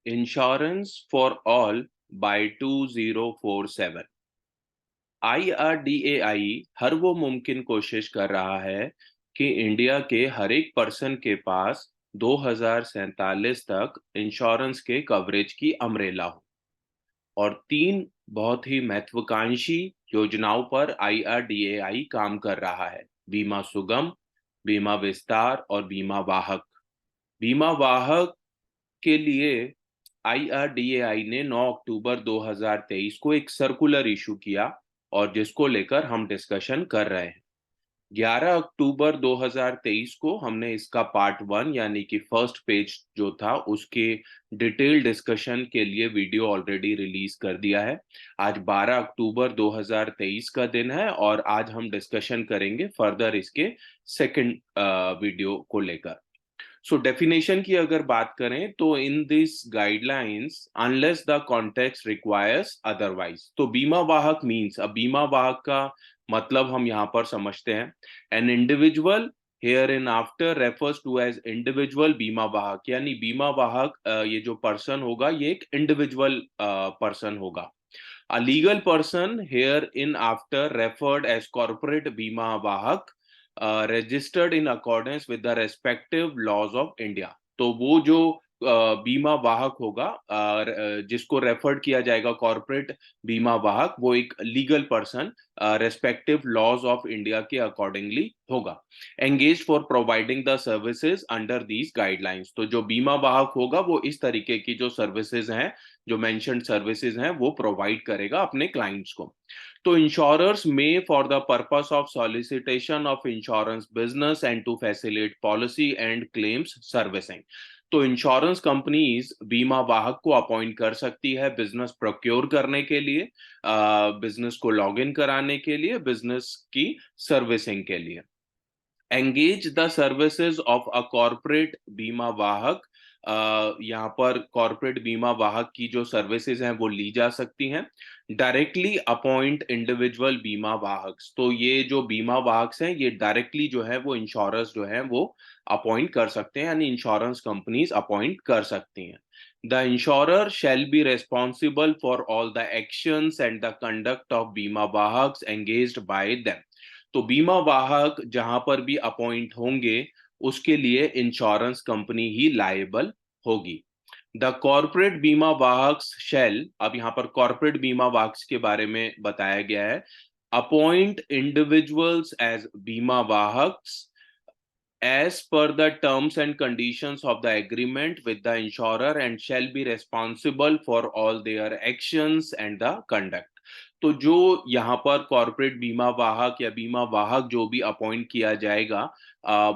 Insurance for All by 2047। IRDAI हर वो मुमकिन कोशिश कर रहा है कि इंडिया के हर एक पर्सन के पास 2047 तक इंश्योरेंस के कवरेज की अम्ब्रेला हो। और तीन बहुत ही महत्वाकांक्षी योजनाओं पर IRDAI काम कर रहा है: बीमा सुगम, बीमा विस्तार और बीमा वाहक। बीमा वाहक के लिए IRDAI ने 9 अक्टूबर 2023 को एक सर्कुलर इशू किया और जिसको लेकर हम डिस्कशन कर रहे हैं। 11 अक्टूबर 2023 को हमने इसका पार्ट 1 यानी कि फर्स्ट पेज जो था उसके डिटेल डिस्कशन के लिए वीडियो ऑलरेडी रिलीज कर दिया है। आज 12 अक्टूबर 2023 का दिन है और आज हम डिस्कशन करेंगे फर्दर इसके सेकंड वीडियो को लेकर। सो डेफिनेशन की अगर बात करें तो in this guidelines unless the context requires otherwise, तो बीमा वाहक मींस, अब बीमा वाहक का मतलब हम यहाँ पर समझते हैं an individual hereinafter refers to as individual बीमा वाहक, यानी बीमा वाहक ये जो पर्सन होगा ये एक इंडिविजुअल पर्सन होगा। A legal person hereinafter referred as corporate बीमा वाहक registered in accordance with the respective laws of India. तो वो जो बीमा वाहक होगा जिसको रेफर्ड किया जाएगा कॉर्पोरेट बीमा वाहक, वो एक legal person respective laws of India के अकॉर्डिंगली होगा। Engage for providing the services under these guidelines, तो जो बीमा वाहक होगा वो इस तरीके की जो सर्विसेज हैं, जो मेंशन्ड सर्विसेज हैं, वो प्रोवाइड करेगा अपने क्लाइंट्स को। तो insurers may for the purpose of solicitation of insurance business and to facilitate policy and claims servicing, तो इंश्योरेंस कंपनीज बीमा वाहक को अपॉइंट कर सकती है बिजनेस प्रोक्योर करने के लिए, बिजनेस को लॉग इन कराने के लिए, बिजनेस की सर्विसिंग के लिए। Engage the services of a corporate बीमा वाहक, यहाँ पर कॉर्पोरेट बीमा वाहक की जो सर्विसेज हैं वो ली जा सकती हैं। डायरेक्टली अपॉइंट इंडिविजुअल बीमा वाहक, तो ये जो बीमा वाहक हैं ये डायरेक्टली जो है वो इंश्योरेंस जो है वो अपॉइंट कर सकते हैं, यानी इंश्योरेंस कंपनीज अपॉइंट कर सकती हैं। The insurer shall be responsible for all the actions and the conduct of बीमा वाहक एंगेज्ड बाय देम, तो बीमा वाहक जहां पर भी अपॉइंट होंगे उसके लिए इंश्योरेंस कंपनी ही लायबल होगी। द कॉर्पोरेट बीमा वाहक शेल, अब यहाँ पर कॉर्पोरेट बीमा वाहक के बारे में बताया गया है, अपॉइंट इंडिविजुअल्स एज बीमा वाहक as per the terms and conditions of the agreement with the insurer and shall be responsible for all their actions and the conduct। तो जो यहाँ पर कॉर्पोरेट बीमा वाहक या बीमा वाहक जो भी अपॉइंट किया जाएगा,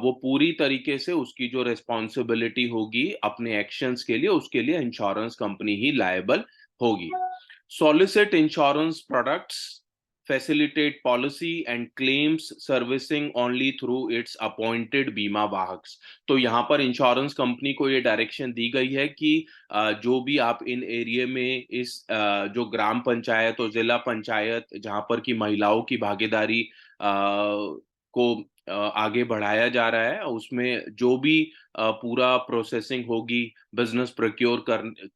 वो पूरी तरीके से उसकी जो रिस्पॉन्सिबिलिटी होगी अपने एक्शंस के लिए, उसके लिए इंश्योरेंस कंपनी ही लायबल होगी। Solicit insurance products, facilitate policy and claims servicing only through its appointed बीमा वाहक। तो यहाँ पर इंश्योरेंस कंपनी को ये डायरेक्शन दी गई है कि जो भी आप इन एरिया में इस जो ग्राम पंचायत और जिला पंचायत जहाँ पर की महिलाओं की भागीदारी को आगे बढ़ाया जा रहा है, उसमें जो भी पूरा प्रोसेसिंग होगी बिजनेस प्रोक्योर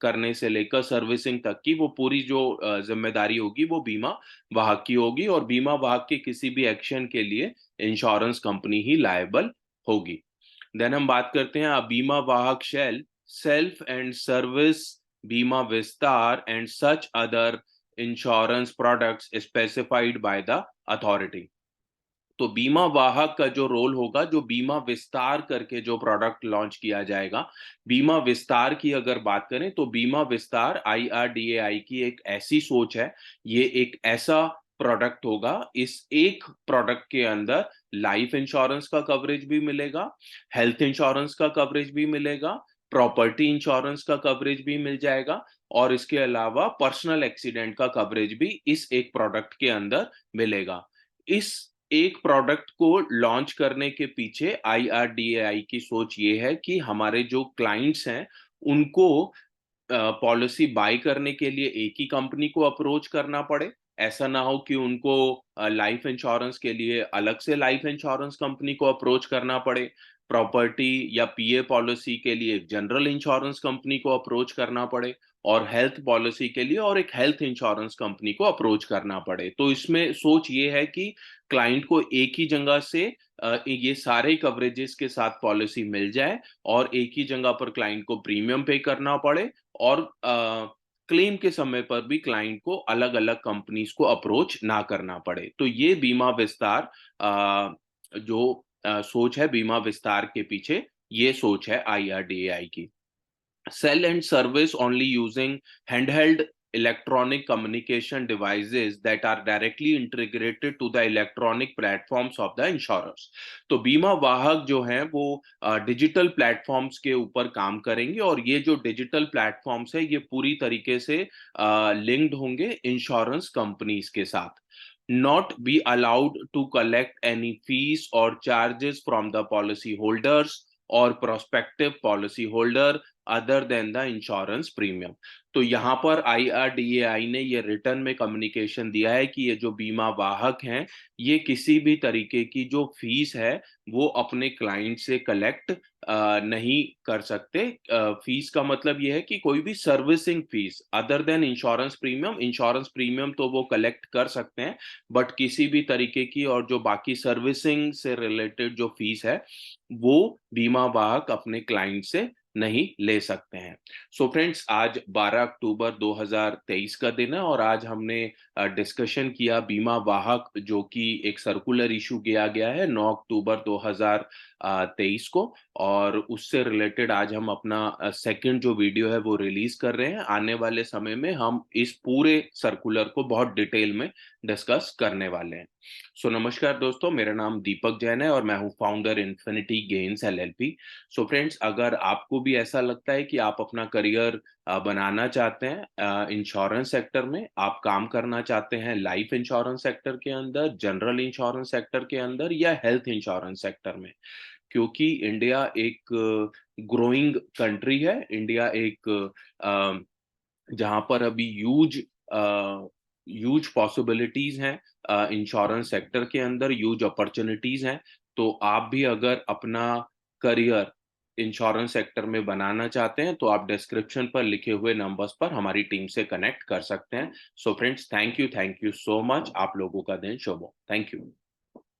करने से लेकर सर्विसिंग तक की, वो पूरी जो जिम्मेदारी होगी वो बीमा वाहक की होगी और बीमा वाहक के किसी भी एक्शन के लिए इंश्योरेंस कंपनी ही लायबल होगी। देन हम बात करते हैं बीमा वाहक शेल सेल्फ एंड सर्विस बीमा विस्तार and such other insurance products specified by the authority. तो बीमा वाहक का जो रोल होगा, जो बीमा विस्तार करके जो प्रोडक्ट लॉन्च किया जाएगा, बीमा विस्तार की अगर बात करें तो बीमा विस्तार IRDAI की एक ऐसी सोच है, ये एक ऐसा प्रोडक्ट होगा, इस एक प्रोडक्ट के अंदर लाइफ इंश्योरेंस का कवरेज भी मिलेगा, हेल्थ इंश्योरेंस का कवरेज भी मिलेगा, प्रॉपर्टी इंश्योरेंस का कवरेज भी मिल जाएगा और इसके अलावा पर्सनल एक्सीडेंट का कवरेज भी इस एक प्रोडक्ट के अंदर मिलेगा। इस एक प्रोडक्ट को लॉन्च करने के पीछे IRDAI की सोच ये है कि हमारे जो क्लाइंट्स हैं उनको पॉलिसी बाय करने के लिए एक ही कंपनी को अप्रोच करना पड़े। ऐसा ना हो कि उनको लाइफ इंश्योरेंस के लिए अलग से लाइफ इंश्योरेंस कंपनी को अप्रोच करना पड़े, प्रॉपर्टी या पीए पॉलिसी के लिए जनरल इंश्योरेंस कंपनी को अप्रोच करना पड़े, और हेल्थ पॉलिसी के लिए और एक हेल्थ इंश्योरेंस कंपनी को अप्रोच करना पड़े। तो इसमें सोच ये है कि क्लाइंट को एक ही जगह से ये सारे कवरेजेस के साथ पॉलिसी मिल जाए, और एक ही जगह पर क्लाइंट को प्रीमियम पे करना पड़े, और क्लेम के समय पर भी क्लाइंट को अलग-अलग कंपनीज को अप्रोच ना करना पड़े। तो ये बीमा विस्तार जो सोच है बीमा विस्तार के पीछे, ये सोच है IRDAI की। Sell and service only using handheld electronic communication devices that are directly integrated to the electronic platforms of the insurers. तो बीमा वाहक जो हैं वो डिजिटल प्लेटफॉर्म्स के ऊपर काम करेंगे, और ये जो डिजिटल प्लेटफॉर्म्स है ये पूरी तरीके से लिंक्ड होंगे इंश्योरेंस कंपनीज के साथ। Not be allowed to collect any fees or charges from the policy holders or prospective policy holder other than the insurance premium. तो यहाँ पर IRDAI ने ये रिटर्न में कम्युनिकेशन दिया है कि ये जो बीमा वाहक हैं, ये किसी भी तरीके की जो फीस है वो अपने क्लाइंट से कलेक्ट नहीं कर सकते। फीस का मतलब ये है कि कोई भी servicing fees other than insurance premium तो वो कलेक्ट कर सकते हैं, बट किसी भी तरीके की और जो बाकी सर्विसिंग से रिलेटेड जो फीस है वो बीमा वाहक अपने क्लाइंट से नहीं ले सकते हैं। सो फ्रेंड्स, आज 12 अक्टूबर 2023 का दिन है, और आज हमने डिस्कशन किया बीमा वाहक, जो कि एक सर्कुलर इशू किया गया है 9 अक्टूबर 2023 को, और उससे रिलेटेड आज हम अपना सेकंड जो वीडियो है वो रिलीज कर रहे हैं। आने वाले समय में हम इस पूरे सर्कुलर को बहुत डिटेल में डिस्कस करने वाले हैं। सो नमस्कार दोस्तों, मेरा नाम दीपक जैन है और मैं हूं founder infinity gains LLP। So friends, अगर आपको भी ऐसा लगता है कि आप अपना करियर बनाना चाहते हैं इंश्योरेंस सेक्टर में, आप काम करना चाहते हैं लाइफ इंश्योरेंस सेक्टर के अंदर, जनरल इंश्योरेंस सेक्टर के अंदर, या हेल्थ इंश्योरेंस सेक्टर में, क्योंकि इंडिया एक ग्रोइंग कंट्री है, इंडिया एक जहां पर अभी ह्यूज पॉसिबिलिटीज हैं इंश्योरेंस सेक्टर के अंदर, ह्यूज अपॉर्चुनिटीज हैं। तो आप भी अगर अपना करियर इंश्योरेंस सेक्टर में बनाना चाहते हैं तो आप डिस्क्रिप्शन पर लिखे हुए नंबर्स पर हमारी टीम से कनेक्ट कर सकते हैं। So friends, thank you so much. आप लोगों का दिन शुभ हो। Thank you.